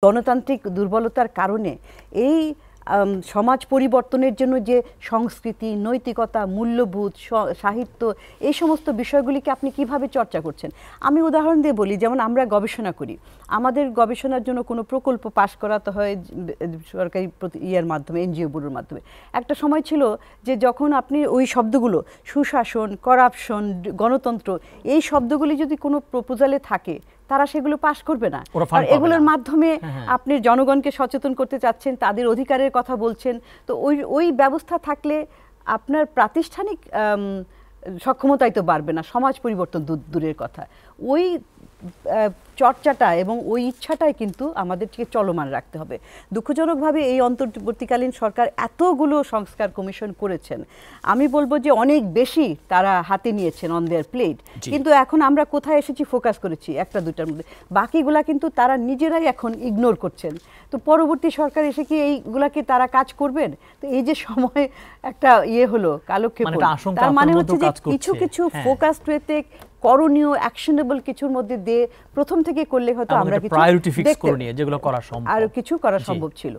গণতান্ত্রিক দুর্বলতার কারণে এই সমাজ পরিবর্তনের জন্য যে সংস্কৃতি, নৈতিকতা, মূল্যবোধ, সাহিত্য, এই সমস্ত বিষয়গুলিকে আপনি কিভাবে চর্চা করছেন? আমি উদাহরণ দিয়ে বলি, যেমন আমরা গবেষণা করি, আমাদের গবেষণার জন্য কোনো প্রকল্প পাশ করাতে হয় সরকারি ইয়ের মাধ্যমে, এনজিও ব্যুরোর মাধ্যমে। একটা সময় ছিল যে যখন আপনি ওই শব্দগুলো, সুশাসন, করাপশন, গণতন্ত্র, এই শব্দগুলি যদি কোনো প্রপোজালে থাকে, তারা সেগুলো পাশ করবে না। এগুলোর মাধ্যমে আপনি জনগণকে সচেতন করতে চাচ্ছেন, তাদের অধিকারের কথা বলছেন, তো ওই ব্যবস্থা থাকলে আপনার প্রাতিষ্ঠানিক সক্ষমতাই তো বাড়বে না, সমাজ পরিবর্তন দূরের কথা। ওই চর্চাটা এবং ওই ইচ্ছাটাই কিন্তু আমাদেরকে চলমান রাখতে হবে। দুঃখজনকভাবে এই অন্তর্বর্তীকালীন সরকার এতগুলো সংস্কার কমিশন করেছেন, আমি বলবো যে অনেক বেশি তারা হাতে নিয়েছেন অন দেয়ার প্লেট, কিন্তু এখন আমরা কোথায় এসেছি? ফোকাস করেছি একটা দুটার মধ্যে, বাকিগুলা কিন্তু তারা নিজেরাই এখন ইগনোর করছেন। তো পরবর্তী সরকার এসে কি এইগুলাকে তারা কাজ করবেন? তো এই যে সময় একটা হলো কালক্ষেপ, তার মানে হচ্ছে যে কিছু কিছু ফোকাসড ওয়েতে করণীয় অ্যাকশনেবল কিছুর মধ্যে দিয়ে প্রথম থেকে করলে হয়তো আমরা কিছু আর কিছু করা সম্ভব ছিল।